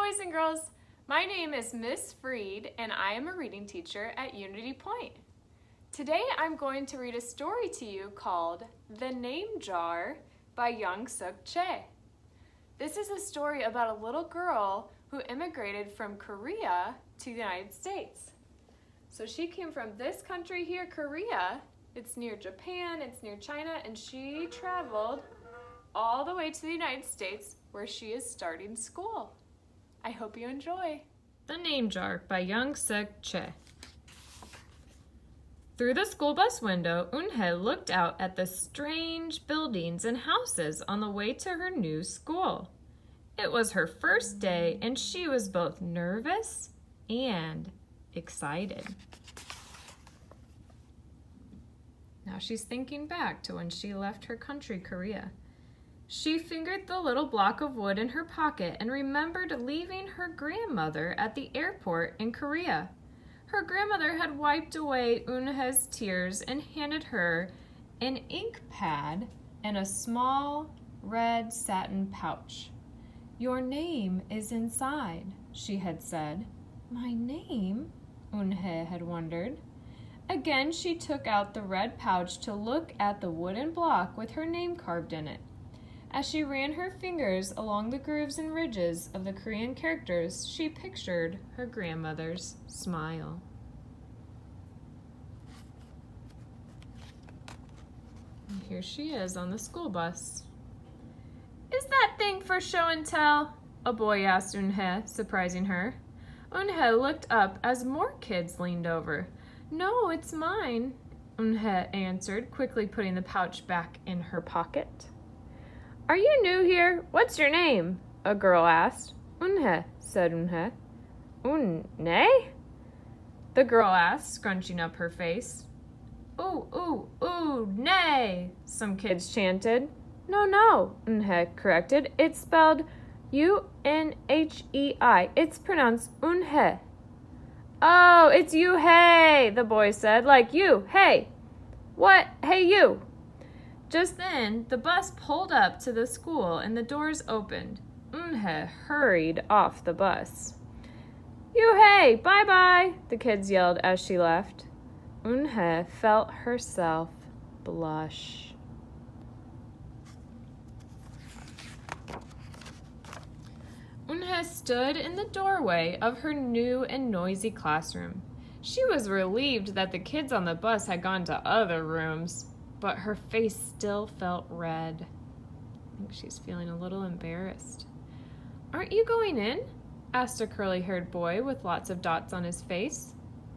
boys and girls. My name is Miss Freed, and I am a reading teacher at Unity Point. Today I'm going to read a story to you called The Name Jar by Young Suk Chae. This is a story about a little girl who immigrated from Korea to the United States. So she came from this country here, Korea. It's near Japan, it's near China, and she traveled all the way to the United States where she is starting school. I hope you enjoy. The Name Jar by Young Suk Chae. Through the school bus window, Eunhye looked out at the strange buildings and houses on the way to her new school. It was her first day, and she was both nervous and excited. Now she's thinking back to when she left her country, Korea. She fingered the little block of wood in her pocket and remembered leaving her grandmother at the airport in Korea. Her grandmother had wiped away Eunhye's tears and handed her an ink pad and a small red satin pouch. "Your name is inside," she had said. "My name?" Eunhye had wondered. Again, she took out the red pouch to look at the wooden block with her name carved in it. As she ran her fingers along the grooves and ridges of the Korean characters, she pictured her grandmother's smile. And here she is on the school bus. "Is that thing for show and tell?" a boy asked Eunhye, surprising her. Eunhye looked up as more kids leaned over. "No, it's mine," Eunhye answered, quickly putting the pouch back in her pocket. "Are you new here? What's your name?" a girl asked. "Eunhye," said Eunhye. "Eunhye?" the girl asked, scrunching up her face. Ooh, nay, some kids chanted. No, Eunhye corrected. It's spelled U-N-H-E-I. It's pronounced Eunhye. "Oh, it's you, hey," the boy said, "like you, hey." "What, hey you?" Just then, the bus pulled up to the school and the doors opened. Eunhye hurried off the bus. "You hey, bye-bye," the kids yelled as she left. Eunhye felt herself blush. Eunhye stood in the doorway of her new and noisy classroom. She was relieved that the kids on the bus had gone to other rooms, but her face still felt red. I think she's feeling a little embarrassed. "Aren't you going in?" asked a curly-haired boy with lots of dots on his face.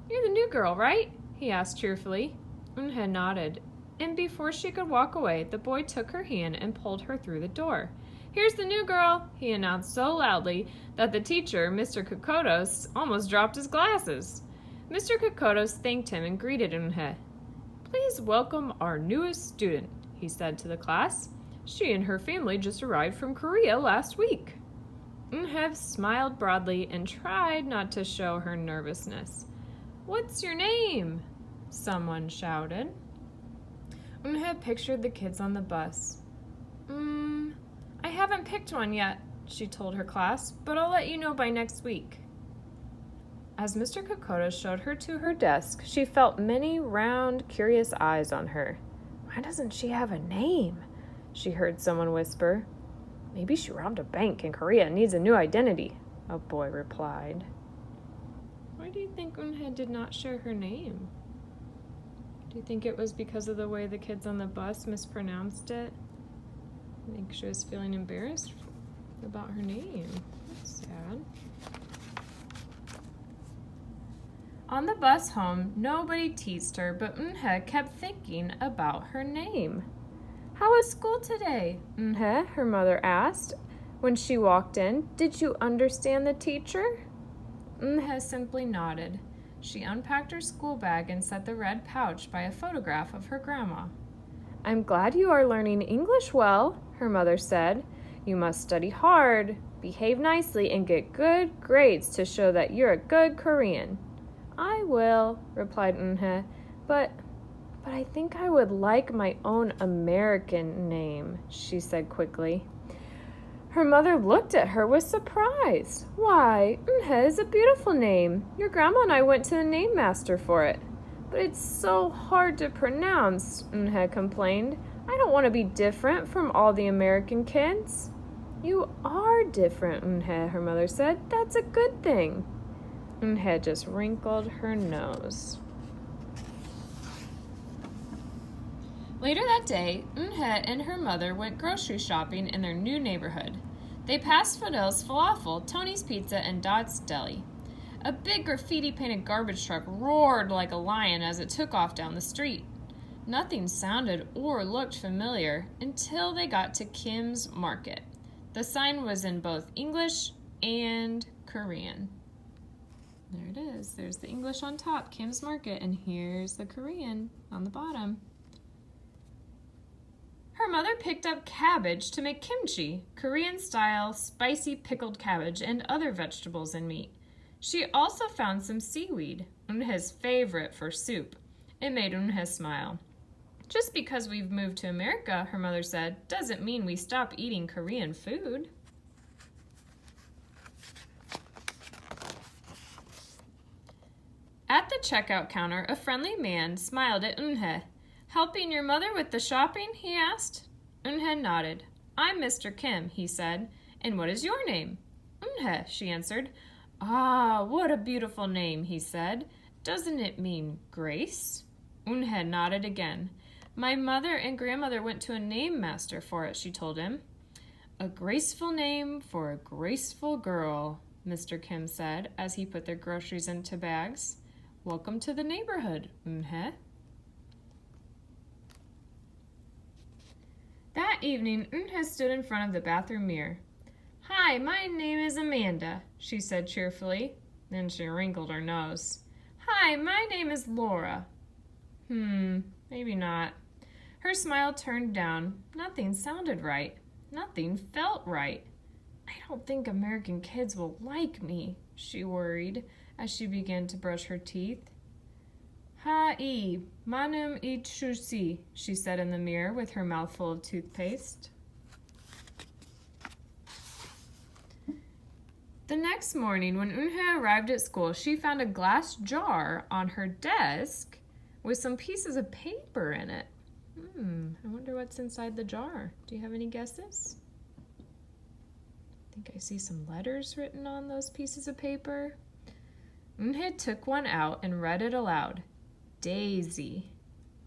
"You're the new girl, right?" he asked cheerfully. Eunhye nodded, and before she could walk away, the boy took her hand and pulled her through the door. "Here's the new girl," he announced so loudly that the teacher, Mr. Kokotos, almost dropped his glasses. Mr. Kokotos thanked him and greeted Eunhye. "Please welcome our newest student," he said to the class. "She and her family just arrived from Korea last week." Eunhye smiled broadly and tried not to show her nervousness. "What's your name?" someone shouted. Eunhye pictured the kids on the bus. I haven't picked one yet," she told her class, "but I'll let you know by next week." As Mr. Kokotos showed her to her desk, she felt many round, curious eyes on her. "Why doesn't she have a name?" she heard someone whisper. "Maybe she robbed a bank in Korea and needs a new identity," a boy replied. Why do you think Eunhye did not share her name? Do you think it was because of the way the kids on the bus mispronounced it? I think she was feeling embarrassed about her name. That's sad. On the bus home, nobody teased her, but Eunhye kept thinking about her name. "How was school today, Eunhye?" her mother asked when she walked in. "Did you understand the teacher?" Eunhye simply nodded. She unpacked her school bag and set the red pouch by a photograph of her grandma. "I'm glad you are learning English well," her mother said. "You must study hard, behave nicely, and get good grades to show that you're a good Korean." "I will," replied Eunhye, but I think I would like my own American name," she said quickly. Her mother looked at her with surprise. Why, Unha is a beautiful name. Your grandma and I went to the name master for it. But it's so hard to pronounce, Unha complained. I don't want to be different from all the American kids. You are different, Unha, her mother said. That's a good thing. Unha just wrinkled her nose. Later that day, Unha and her mother went grocery shopping in their new neighborhood. They passed Fidel's Falafel, Tony's Pizza, and Dot's Deli. A big graffiti-painted garbage truck roared like a lion as it took off down the street. Nothing sounded or looked familiar until they got to Kim's Market. The sign was in both English and Korean. There it is. There's the English on top, Kim's Market, and here's the Korean on the bottom. Her mother picked up cabbage to make kimchi, Korean-style spicy pickled cabbage, and other vegetables and meat. She also found some seaweed, Unha's favorite for soup. It made Unha smile. Just because we've moved to America, her mother said, doesn't mean we stop eating Korean food. At the checkout counter, a friendly man smiled at Unha. Helping your mother with the shopping? He asked. Unha nodded. I'm Mr. Kim, he said. And what is your name? Unha, she answered. Ah, what a beautiful name, he said. Doesn't it mean grace? Unha nodded again. My mother and grandmother went to a name master for it, she told him. A graceful name for a graceful girl, Mr. Kim said as he put their groceries into bags. Welcome to the neighborhood, Unha. That evening, Unha stood in front of the bathroom mirror. Hi, my name is Amanda, she said cheerfully. Then she wrinkled her nose. Hi, my name is Laura. Maybe not. Her smile turned down. Nothing sounded right. Nothing felt right. I don't think American kids will like me, she worried as she began to brush her teeth. Ha-ee, manum I chusi, she said in the mirror with her mouth full of toothpaste. The next morning, when Unha arrived at school, she found a glass jar on her desk with some pieces of paper in it. I wonder what's inside the jar. Do you have any guesses? I think I see some letters written on those pieces of paper. Unha took one out and read it aloud. Daisy.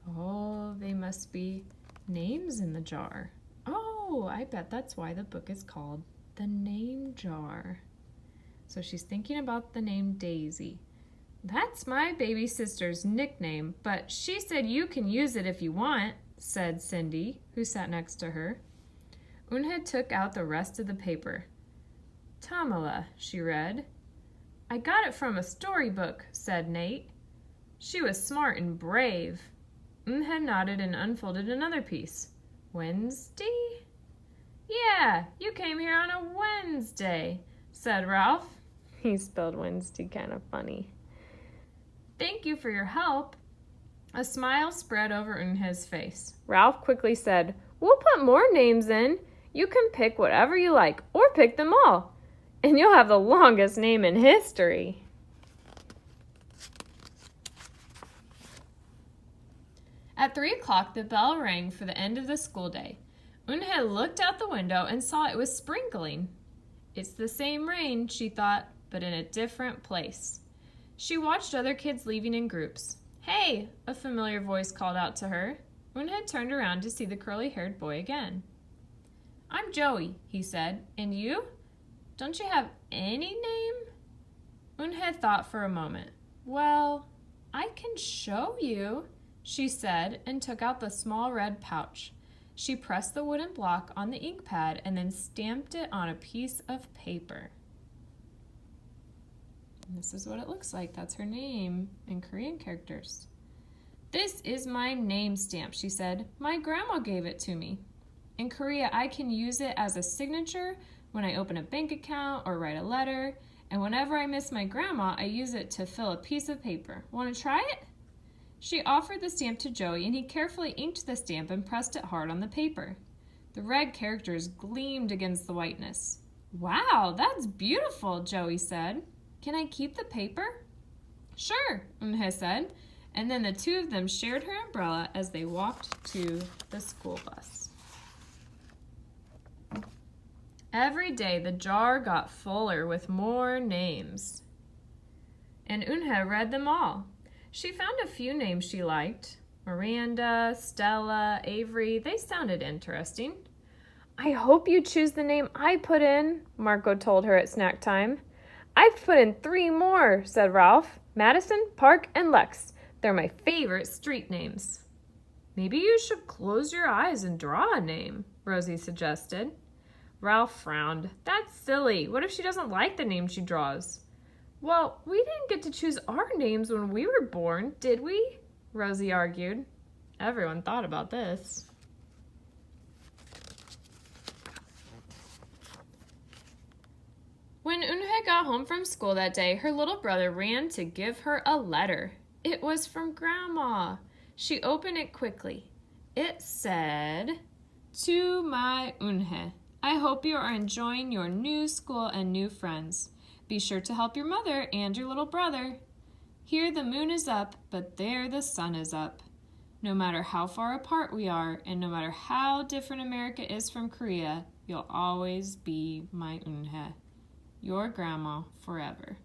Oh, they must be names in the jar. Oh, I bet that's why the book is called The Name Jar. So she's thinking about the name Daisy. That's my baby sister's nickname, but she said you can use it if you want, said Cindy, who sat next to her. Unha took out the rest of the paper. Tamala, she read. I got it from a storybook, said Nate. She was smart and brave. Unha nodded and unfolded another piece. Wednesday? Yeah, you came here on a Wednesday, said Ralph. He spelled Wednesday kind of funny. Thank you for your help. A smile spread over Unha's face. Ralph quickly said, We'll put more names in. You can pick whatever you like, or pick them all. And you'll have the longest name in history. At 3 o'clock, the bell rang for the end of the school day. Unha looked out the window and saw it was sprinkling. It's the same rain, she thought, but in a different place. She watched other kids leaving in groups. Hey, a familiar voice called out to her. Unha turned around to see the curly-haired boy again. I'm Joey, he said. And you? Don't you have any name? Unha thought for a moment. Well, I can show you, she said, and took out the small red pouch. She pressed the wooden block on the ink pad and then stamped it on a piece of paper. And this is what it looks like. That's her name in Korean characters. This is my name stamp, she said. My grandma gave it to me. In Korea, I can use it as a signature when I open a bank account or write a letter. And whenever I miss my grandma, I use it to fill a piece of paper. Want to try it? She offered the stamp to Joey, and he carefully inked the stamp and pressed it hard on the paper. The red characters gleamed against the whiteness. "Wow, that's beautiful," Joey said. "Can I keep the paper?" "Sure," Unha said, and then the two of them shared her umbrella as they walked to the school bus. Every day the jar got fuller with more names, and Unha read them all. She found a few names she liked. Miranda, Stella, Avery, they sounded interesting. "I hope you choose the name I put in," Marco told her at snack time. "I've put in 3 more," said Ralph. "Madison, Park, and Lex. They're my favorite street names." "Maybe you should close your eyes and draw a name," Rosie suggested. Ralph frowned. "That's silly. What if she doesn't like the name she draws?" "Well, we didn't get to choose our names when we were born, did we?" Rosie argued. Everyone thought about this. When Unha got home from school that day, her little brother ran to give her a letter. It was from Grandma. She opened it quickly. It said, "To my Unha, I hope you are enjoying your new school and new friends. Be sure to help your mother and your little brother. Here the moon is up, but there the sun is up. No matter how far apart we are, and no matter how different America is from Korea, you'll always be my Unha. Your Grandma forever."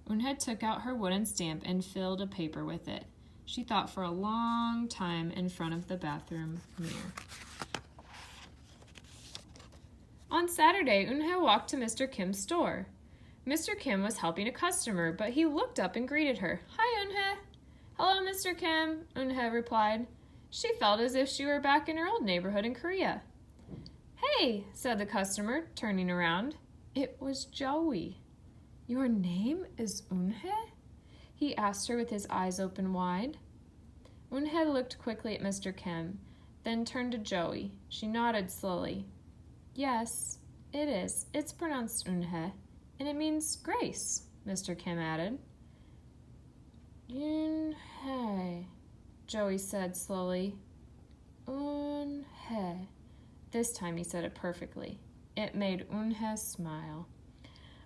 Unha took out her wooden stamp and filled a paper with it. She thought for a long time in front of the bathroom mirror. On Saturday, Unha walked to Mr. Kim's store. Mr. Kim was helping a customer, but he looked up and greeted her. "Hi, Unha." "Hello, Mr. Kim," Unha replied. She felt as if she were back in her old neighborhood in Korea. "Hey," said the customer, turning around. It was Joey. "Your name is Unha?" he asked her with his eyes open wide. Unha looked quickly at Mr. Kim, then turned to Joey. She nodded slowly. "Yes, it is. It's pronounced Unha, and it means grace," Mr. Kim added. "Unha," Joey said slowly. "Unha." This time he said it perfectly. It made Unha smile.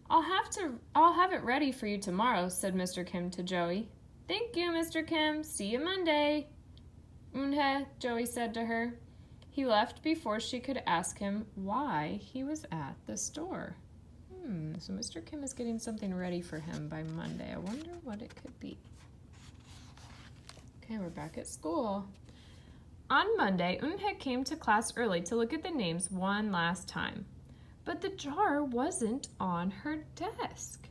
I'll have it ready for you tomorrow," said Mr. Kim to Joey. "Thank you, Mr. Kim. See you Monday." "Unha," Joey said to her. He left before she could ask him why he was at the store. So Mr. Kim is getting something ready for him by Monday. I wonder what it could be. Okay, we're back at school. On Monday, Unha came to class early to look at the names one last time. But the jar wasn't on her desk.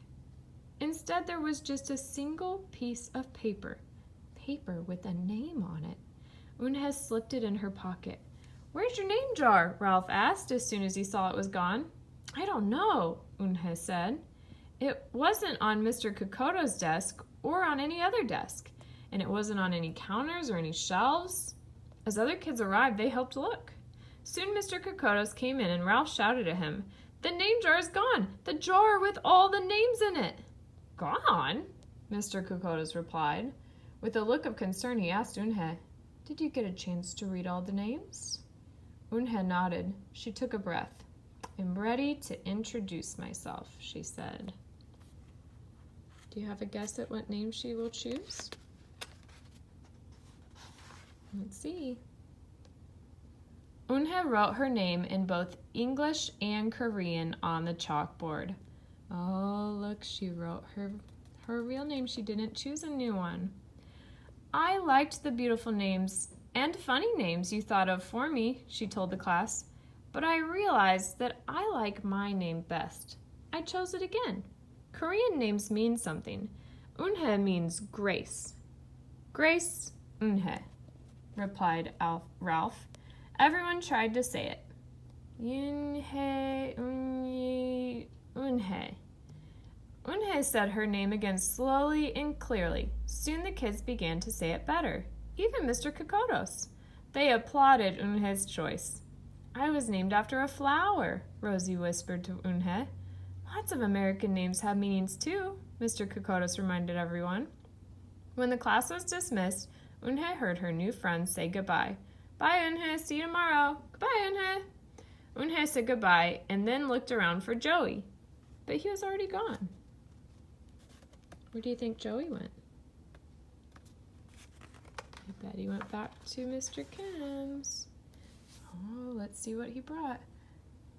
Instead, there was just a single piece of paper with a name on it. Unha slipped it in her pocket. "Where's your name jar?" Ralph asked as soon as he saw it was gone. "I don't know," Unha said. It wasn't on Mr. Kokoto's desk or on any other desk, and it wasn't on any counters or any shelves. As other kids arrived, they helped look. Soon Mr. Kokotos came in and Ralph shouted at him, "The name jar is gone! The jar with all the names in it!" "Gone?" Mr. Kokotos replied. With a look of concern, he asked Unha, "Did you get a chance to read all the names?" Unha nodded. She took a breath. "I'm ready to introduce myself," she said. Do you have a guess at what name she will choose? Let's see. Unha wrote her name in both English and Korean on the chalkboard. Oh, look, she wrote her real name. She didn't choose a new one. "I liked the beautiful names and funny names you thought of for me," she told the class, "but I realized that I like my name best. I chose it again. Korean names mean something. Unha means grace." "Grace Unha," replied Ralph. Everyone tried to say it. Unha, Unha. Unha said her name again slowly and clearly. Soon the kids began to say it better, even Mr. Kokotos. They applauded Unha's choice. "I was named after a flower," Rosie whispered to Unha. "Lots of American names have meanings too," Mr. Kokotos reminded everyone. When the class was dismissed, Unha heard her new friends say goodbye. Bye, Eunhye. See you tomorrow. Goodbye, Eunhye. Eunhye said goodbye and then looked around for Joey, but he was already gone. Where do you think Joey went? I bet he went back to Mr. Kim's. Oh, let's see what he brought.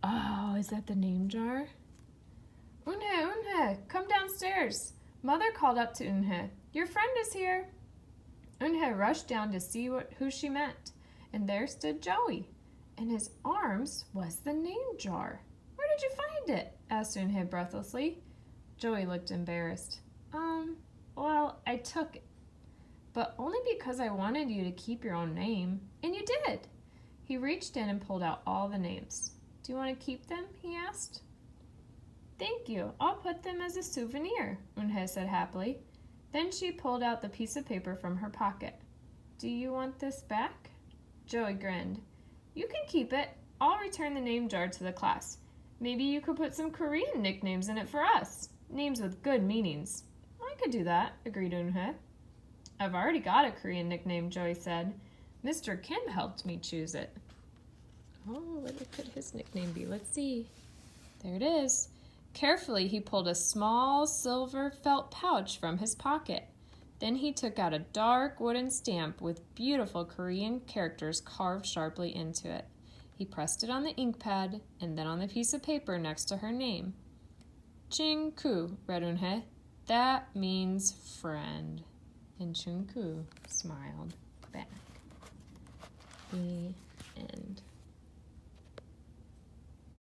Oh, is that the name jar? Eunhye, come downstairs. Mother called up to Eunhye. Your friend is here. Eunhye rushed down to see who she meant, and there stood Joey. In his arms was the name jar. Where did you find it? Asked Eunhye breathlessly. Joey looked embarrassed. Well, I took it, but only because I wanted you to keep your own name, and you did. He reached in and pulled out all the names. Do you want to keep them? He asked. Thank you. I'll put them as a souvenir, Eunhye said happily. Then she pulled out the piece of paper from her pocket. Do you want this back? Joey grinned. You can keep it. I'll return the name jar to the class. Maybe you could put some Korean nicknames in it for us. Names with good meanings. I could do that, agreed Eunhye. I've already got a Korean nickname, Joey said. Mr. Kim helped me choose it. Oh, what could his nickname be? Let's see. There it is. Carefully, he pulled a small silver felt pouch from his pocket. Then he took out a dark wooden stamp with beautiful Korean characters carved sharply into it. He pressed it on the ink pad and then on the piece of paper next to her name. Ching-ku, read Eunhye. That means friend. And Ching-ku smiled back. The end.